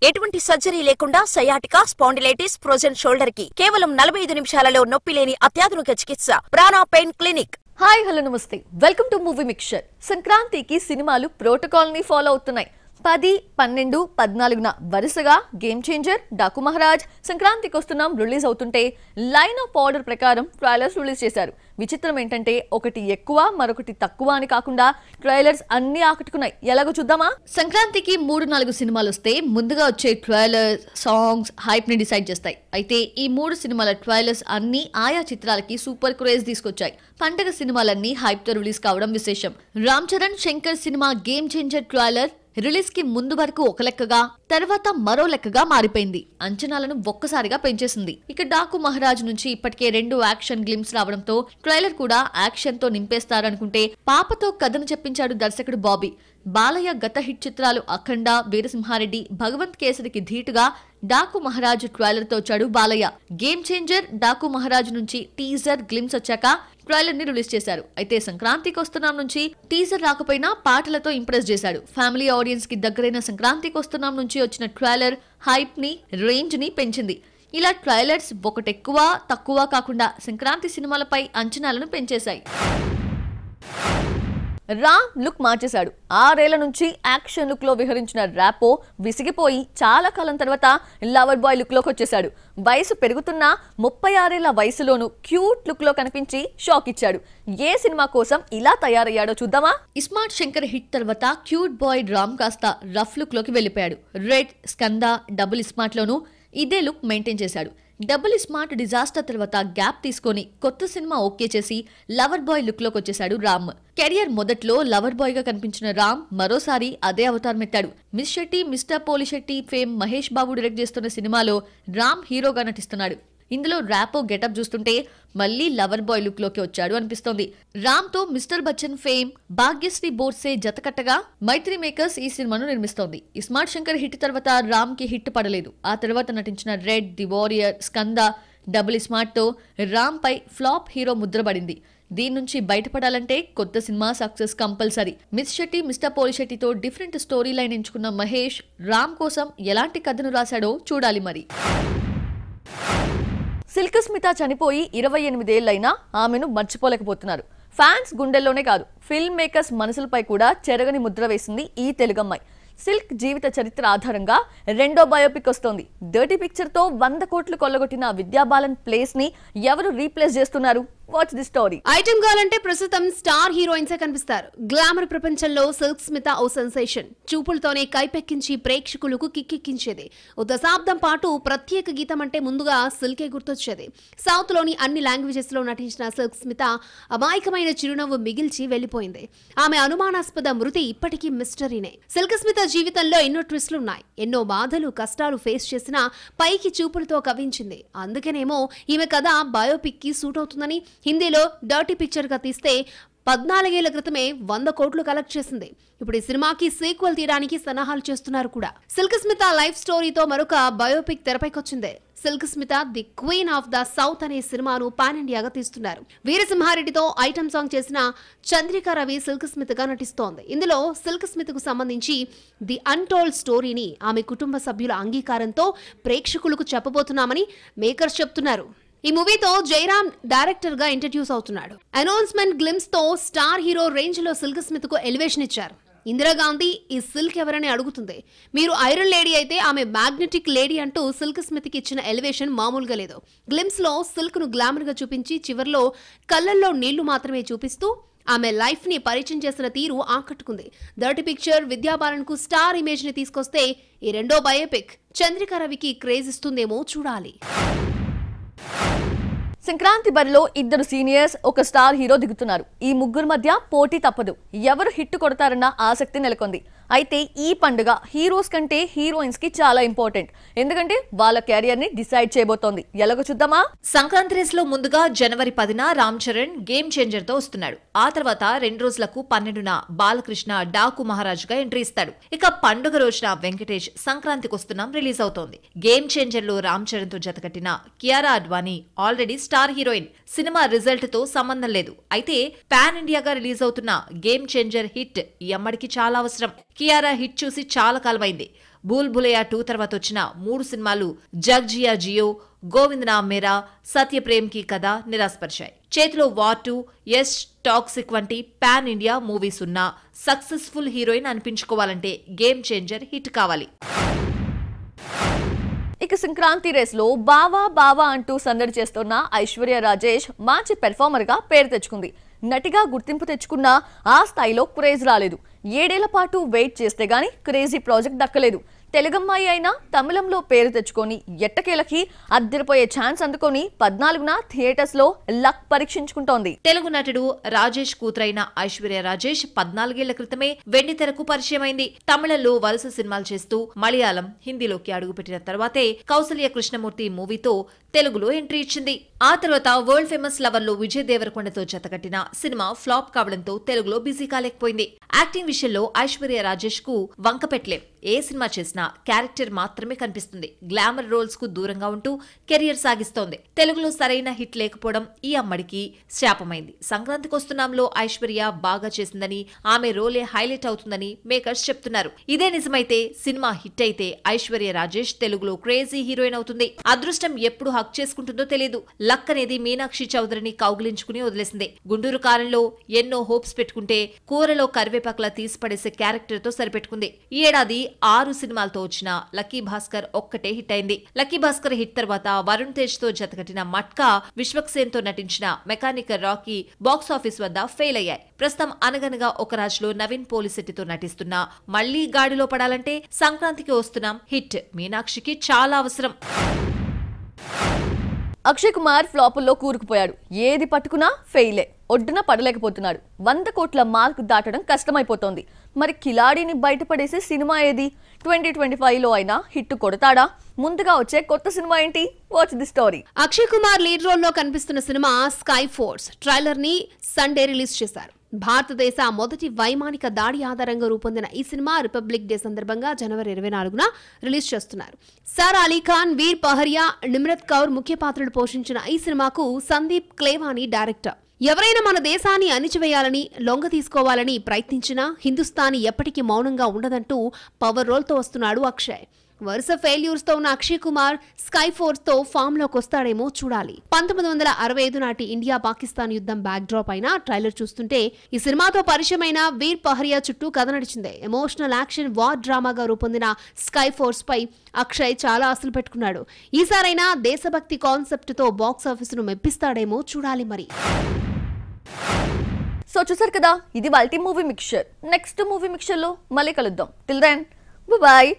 ఎటువంటి సర్జరీ లేకుండా sciatica, spondylitis, frozen shoulder కి కేవలం 45 నిమిషాలలో నొప్పి లేని అత్యాధునిక చికిత్స ప్రాణ పెయిన్ క్లినిక్. హాయ్ హలో నమస్తే, వెల్కమ్ టు మూవీ మిక్చర్. సంక్రాంతికి సినిమాలు ప్రోటోకాల్ ని ఫాలో అవుతున్నాయి. 10, 12, 14న వరుసగా గేమ్ చేంజర్, డాకు మహారాజ్, సంక్రాంతికి వస్తున్నాం రిలీజ్ అవుతుంటే లైన్ ఆఫ్ ఆర్డర్ ప్రకారం ట్రైలర్స్ రిలీజ్ చేశారు. విచిత్రం ఏంటంటే ఒకటి ఎక్కువ మరొకటి తక్కువ అని కాకుండా ట్రైలర్స్ అన్ని ఆకట్టుకున్నాయి. ఎలాగో చూద్దామా? సంక్రాంతికి 3-4 సినిమాలు వస్తే ముందుగా వచ్చే ట్రైలర్స్, సాంగ్స్ హైప్ ని డిసైడ్ చేస్తాయి. అయితే ఈ 3 సినిమాల ట్రైలర్స్ అన్ని ఆయా చిత్రాలకి సూపర్ క్రేజ్ తీసుకొచ్చాయి. పండగ సినిమాలన్నీ హైప్ తో రిలీజ్ కావడం విశేషం. Ram Charan, Shankar cinema game changer trailer release కి ముందు వరకు ఒక లెక్కగా, తర్వాత మరో లెక్కగా మారిపోయింది. అంచనాలను ఒక్కసారిగా పెంచేసింది. ఇక డాకు మహారాజ్ నుంచి ఇప్పటికే 2 యాక్షన్ గ్లిమ్స్ రావడంతో ట్రైలర్ కూడా యాక్షన్ తో నింపేస్తారనుకుంటే పాపతో కథను చెప్పించాడు దర్శకుడు బాబీ. బాలయ్య గత హిట్ చిత్రాలు అఖండ, వీరసింహారెడ్డి, భగవంత్ కేసరికి ధీటుగా డాకు మహారాజ్ ట్రైలర్ తో వచ్చాడు బాలయ్య. గేమ్ చేంజర్, డాకు మహారాజ్ నుంచి టీజర్, గ్లిమ్స్ వచ్చాక ట్రైలర్ ని రిలీజ్ చేశారు. అయితే సంక్రాంతికి వస్తున్నాం నుంచి టీజర్ రాకపోయినా పాటలతో ఇంప్రెస్ చేశాడు. ఫ్యామిలీ ఆడియన్స్ కి దగ్గరైన సంక్రాంతికి వస్తున్నాం నుంచి వచ్చిన ట్రైలర్ హైప్ ని, రేంజ్ ని పెంచింది. ఇలా ట్రైలర్స్ ఒకటెక్కువ తక్కువ కాకుండా సంక్రాంతి సినిమాలపై అంచనాలను పెంచేశాయి. రామ్ లుక్ మార్చేశాడు. 6 ఏళ్ల నుంచి యాక్షన్ లుక్ లో విహరించిన ర్యాపో విసిగిపోయి చాలా కాలం తర్వాత లవర్ బాయ్ లుక్ లోకి వచ్చేశాడు. వయసు పెరుగుతున్నా 36 ఏళ్ల వయసులోనూ క్యూట్ లుక్ లో కనిపించి షాక్ ఇచ్చాడు. ఏ సినిమా కోసం ఇలా తయారయ్యాడో చూద్దామా? ఇస్మార్ట్ శంకర్ హిట్ తర్వాత క్యూట్ బాయ్ రామ్ కాస్త రఫ్ లుక్ లోకి వెళ్ళిపోయాడు. రెడ్, స్కంద, డబుల్ ఇస్మార్ట్ లోనూ ఇదే లుక్ మెయింటైన్ చేశాడు. డబుల్ స్మార్ట్ డిజాస్టర్ తర్వాత గ్యాప్ తీసుకొని కొత్త సినిమా ఓకే చేసి లవర్ బాయ్ లుక్ లోకి వచ్చేశాడు రామ్. కెరియర్ మొదట్లో లవర్ బాయ్ గా కనిపించిన రామ్ మరోసారి అదే అవతారం ఎత్తాడు. Miss Shetty, Mister Polishetty fame Mahesh Babu direct చేస్తున్న సినిమాలో రామ్ హీరోగా నటిస్తున్నాడు. ఇందులో ర్యాపో గెటప్ చూస్తుంటే మళ్లీ లవర్ బాయ్ లుక్ లోకి వచ్చాడు అనిపిస్తోంది. రామ్ తో మిస్టర్ బచ్చన్ ఫేమ్ భాగ్యశ్రీ బోర్సే జతకట్టగా మైత్రి మేకర్స్ ఈ సినిమాను నిర్మిస్తోంది. ఇస్మార్ట్ శంకర్ హిట్ తర్వాత రామ్ కి హిట్ పడలేదు. ఆ తర్వాత నటించిన Red, the Warrior, Skanda, double smart తో రామ్ పై ఫ్లాప్ హీరో ముద్రపడింది. దీని నుంచి బయటపడాలంటే కొత్త cinema success compulsory. Miss Shetty, Mister పోలిశెట్టితో డిఫరెంట్ స్టోరీ లైన్ ఎంచుకున్న మహేష్ రామ్ కోసం ఎలాంటి కథను రాశాడో చూడాలి మరి. సిల్క్ స్మిత చనిపోయి 28 ఏళ్లైనా ఆమెను మర్చిపోలేకపోతున్నారు. ఫ్యాన్స్ గుండెల్లోనే కాదు, ఫిల్మ్ మేకర్స్ మనసులపై కూడా చెరగని ముద్ర వేసింది ఈ తెలుగమ్మాయి. సిల్క్ జీవిత చరిత్ర ఆధారంగా 2వ బయోపిక్ వస్తోంది. డర్టీ పిక్చర్ తో 100 కోట్లు కొల్లగొట్టిన విద్యాబాలన్ ప్లేస్ ని ఎవరు రీప్లేస్ చేస్తున్నారు? What's the story? Item girl అంటే ప్రస్తుతం స్టార్ హీరోయిన్సే కనిపిస్తారు. గ్లామర్ ప్రపంచంలో సిల్క్ స్మిత ఓ సెన్సేషన్. చూపులతోనే కైపెక్కించి ప్రేక్షకులకు కిక్కెక్కించేది. ఓ దశాబ్దం పాటు ప్రత్యేక గీతం అంటే ముందుగా సిల్కే గుర్తొచ్చేది. సౌత్ లోని అన్ని లాంగ్వేజెస్ లో నటించిన సిల్క్ స్మిత అమాయకమైన చిరునవ్వు మిగిల్చి వెళ్లిపోయింది. ఆమె అనుమానాస్పద మృతి ఇప్పటికీ మిస్టరీనే. సిల్క్ స్మిత జీవితంలో ఎన్నో ట్విస్టులున్నాయి. ఎన్నో బాధలు, కష్టాలు ఫేస్ చేసినా పైకి చూపులతో కవించింది. అందుకేనేమో ఈమె కథ బయోపిక్ కి సూట్ అవుతుందని హిందీలో డర్టీ పిక్చర్ గా తీస్తే 14 ఏళ్ల క్రితమే 100 కోట్లు కలెక్ట్ చేసింది. ఇప్పుడు ఈ సినిమాకి సీక్వెల్ తీయడానికి సన్నాహాలు చేస్తున్నారు కూడా. సిల్క్ స్మిత లైఫ్ స్టోరీతో మరొక బయోపిక్ తెరపైకొచ్చింది. Silk Smitha the Queen of the South అనే సినిమాను పాన్ ఇండియాగా తీస్తున్నారు. వీరసింహారెడ్డితో ఐటమ్ సాంగ్ చేసిన చంద్రిక రవి సిల్క్ స్మితగా నటిస్తోంది. ఇందులో సిల్క్ స్మితకు సంబంధించి ది అన్టోల్డ్ స్టోరీని ఆమె కుటుంబ సభ్యుల అంగీకారంతో ప్రేక్షకులకు చెప్పబోతున్నామని మేకర్స్ చెప్తున్నారు. ఈ మూవీతో జయరామ్ డైరెక్టర్ గా ఇంట్రడ్యూస్ అవుతున్నాడు. అనౌన్స్మెంట్ గ్లిమ్స్ తో స్టార్ హీరో రేంజ్ లో సిల్క్ స్మిత్ కు ఎలివేషన్ ఇచ్చారు. ఇందిరాగాంధీ ఈ సిల్క్ ఎవరని అడుగుతుంది. మీరు ఐరన్ లేడీ అయితే ఆమె మ్యాగ్నెటిక్ లేడీ అంటూ సిల్క్ స్మిత్ కి ఇచ్చిన ఎలివేషన్ మామూలుగా లేదు. గ్లిమ్స్ లో సిల్క్ ను గ్లామర్ గా చూపించి చివర్లో కళ్ళల్లో నీళ్లు మాత్రమే చూపిస్తూ ఆమె లైఫ్ ని పరిచయం చేసిన తీరు ఆకట్టుకుంది. డర్టీ పిక్చర్ విద్యాబాలన్ కు స్టార్ ఇమేజ్ ని తీసుకొస్తే ఈ 2వ బయోపిక్ చంద్రిక రవికి క్రేజ్ ఇస్తుందేమో చూడాలి. సంక్రాంతి బరిలో 2 సీనియర్స్, ఒక స్టార్ హీరో దిగుతున్నారు. ఈ ముగ్గురు మధ్య పోటీ తప్పదు. ఎవరు హిట్ కొడతారన్న ఆసక్తి నెలకొంది. అయితే ఈ పండుగ హీరోస్ కంటే హీరోయిన్స్ కి చాలా ఇంపార్టెంట్. ఎందుకంటే వాళ్ళ కెరియర్ ని డిసైడ్ చేయబోతోంది. ఎలాగో చూద్దామా? సంక్రాంతి రేస్ లో ముందుగా జనవరి 10న రామ్ చరణ్ గేమ్ చేంజర్ తో వస్తున్నాడు. ఆ తర్వాత 2 రోజులకు 12న బాలకృష్ణ డాకు మహారాజ్ గా ఎంట్రీ ఇస్తాడు. ఇక పండుగ రోజున వెంకటేష్ సంక్రాంతికి వస్తున్నాం రిలీజ్ అవుతోంది. గేమ్ చేంజర్ లో రామ్ చరణ్ తో జతకట్టిన Kiara Advani already star heroine. Cinema result తో సంబంధం లేదు. అయితే పాన్ ఇండియాగా రిలీజ్ అవుతున్న గేమ్ చేంజర్ హిట్ ఈ అమ్మడికి చాలా అవసరం. కియారా హిట్ చూసి చాలా కాలమైంది. భూల్ భులయ్యా 2 తర్వాత వచ్చిన 3 సినిమాలు జగ్జియా జియో, గోవింద్ నామ్ మేరా, సత్యప్రేమ్ కి కథ నిరాశపరిచాయి. చేతిలో వార్ 2, యష్, టాక్సిక్ వంటి పాన్ ఇండియా మూవీస్ ఉన్న సక్సెస్ఫుల్ హీరోయిన్ అనిపించుకోవాలంటే గేమ్ చేంజర్ హిట్ కావాలి. ఇక సంక్రాంతి రేస్ లో బావా బావా అంటూ సందడి చేస్తున్న ఐశ్వర్య రాజేష్ మంచి పెర్ఫార్మర్ గా పేరు తెచ్చుకుంది. నటిగా గుర్తింపు తెచ్చుకున్న ఆ స్థాయిలో క్రేజ్ రాలేదు. 7 ఏళ్ల పాటు వెయిట్ చేస్తే గానీ క్రేజీ ప్రాజెక్ట్ దక్కలేదు. తెలుగమ్మాయి అయినా తమిళంలో పేరు తెచ్చుకొని ఎట్టకేలకి అద్దరిపోయే ఛాన్స్ అందుకొని 14న థియేటర్స్ లో లక్ పరీక్షించుకుంటోంది. తెలుగు నటుడు రాజేష్ కూతురైన ఐశ్వర్య రాజేష్ 14 ఏళ్ల క్రితమే వెండితెరకు పరిచయమైంది. తమిళంలో వరుస సినిమాలు చేస్తూ మలయాళం, హిందీలోకి అడుగుపెట్టిన తర్వాతే కౌసల్య కృష్ణమూర్తి మూవీతో తెలుగులో ఎంట్రీ ఇచ్చింది. ఆ తర్వాత వరల్డ్ ఫేమస్ లవర్ లో విజయ్ దేవరకొండతో జతకట్టిన సినిమా ఫ్లాప్ కావడంతో తెలుగులో బిజీ కాలేకపోయింది. యాక్టింగ్ విషయంలో ఐశ్వర్య రాజేష్ కు వంక పెట్టలేం. ఏ సినిమా చేసినా క్యారెక్టర్ మాత్రమే కనిపిస్తుంది. గ్లామర్ రోల్స్ కు దూరంగా ఉంటూ కెరియర్ సాగిస్తోంది. తెలుగులో సరైన హిట్ లేకపోవడం ఈ అమ్మడికి శాపమైంది. సంక్రాంతికి వస్తున్నాంలో ఐశ్వర్య బాగా చేసిందని, ఆమె రోలే హైలైట్ అవుతుందని మేకర్స్ చెప్తున్నారు. ఇదే నిజమైతే, సినిమా హిట్ అయితే ఐశ్వర్య రాజేష్ తెలుగులో క్రేజీ హీరోయిన్ అవుతుంది. అదృష్టం ఎప్పుడు హక్ చేసుకుంటుందో తెలియదు. లక్ అనేది మీనాక్షి చౌదరిని కౌగిలించుకుని వదిలేసింది. గుంటూరు కారంలో ఎన్నో హోప్స్ పెట్టుకుంటే కూరలో కరివేపాకులా తీసిపడేసే క్యారెక్టర్ తో సరిపెట్టుకుంది. ఈ ఏడాది 6 సినిమాలతో వచ్చిన లక్కీ భాస్కర్ ఒక్కటే హిట్ అయింది. లక్కీ భాస్కర్ హిట్ తర్వాత వరుణ్ తేజ్ తో జతకట్టిన మట్కా, విశ్వక్సేన్ తో నటించిన మెకానికల్ రాకీ బాక్సాఫీస్ వద్ద ఫెయిల్ అయ్యాయి. ప్రస్తుతం అనగనగా ఒక రాజులో నవీన్ పోలిశెట్టితో నటిస్తున్నా మళ్లీ గాడిలో పడాలంటే సంక్రాంతికి వస్తున్నాం హిట్ మీనాక్షికి చాలా అవసరం. అక్షయ్ కుమార్ ఫ్లాపుల్లో కూరుకుపోయాడు. ఏది పట్టుకున్నా ఫెయిలే. ఒడ్డున పడలేకపోతున్నాడు. 100 కోట్ల మార్క్ దాటడం కష్టమైపోతోంది. మరి కిలాడీని బయటపడేసే సినిమా ఏది? 2025లో అయినా హిట్ కొడతాడా? ముందుగా వచ్చే కొత్త సినిమా ఏంటి? Watch the story. Akshay Kumar lead role లో కనిపిస్తున్న సినిమా స్కై ఫోర్స్ ట్రైలర్ ని సండే రిలీజ్ చేశారు. భారతదేశ మొదటి వైమానిక దాడి ఆధారంగా రూపొందిన ఈ సినిమా రిపబ్లిక్ డే సందర్భంగా జనవరి 24న రిలీజ్ చేస్తున్నారు. సారా అలీ ఖాన్, వీర్ పహరియా, నిమ్రత్ కౌర్ ముఖ్య పాత్రలు పోషించిన ఈ సినిమాకు సందీప్ క్లేవాని డైరెక్టర్. ఎవరైనా మన దేశాన్ని అణిచివేయాలని, లొంగ తీసుకోవాలని ప్రయత్నించినా హిందుస్థానీ ఎప్పటికీ మౌనంగా ఉండదంటూ పవర్ రోల్తో వస్తున్నాడు అక్షయ్. వరుస ఫెయిల్యూర్స్ తో ఉన్న అక్షయ్ కుమార్ స్కై ఫోర్స్ తో ఫామ్ లోకి వస్తాడేమో చూడాలి. 1965 నాటి ఇండియా పాకిస్తాన్ యుద్ధం బ్యాక్ డ్రాప్ అయిన ట్రైలర్ చూస్తుంటే ఈ సినిమాతో పరిచయమైన వీర్ పహరియా చుట్టూ కథ నడిచిందే. ఎమోషనల్ యాక్షన్ వార్ డ్రామాగా రూపొందిన స్కై ఫోర్స్ పై అక్షయ్ చాలా ఆశలు పెట్టుకున్నాడు. ఈసారైనా దేశభక్తి కాన్సెప్ట్ తో బాక్స్ ఆఫీస్ ను మెప్పిస్తాడేమో చూడాలి మరి. సో చూసారు కదా, ఇది వాల్టీ movie mixture. Next movie mixture లో మళ్ళీ కలుద్దాం. Till then bye.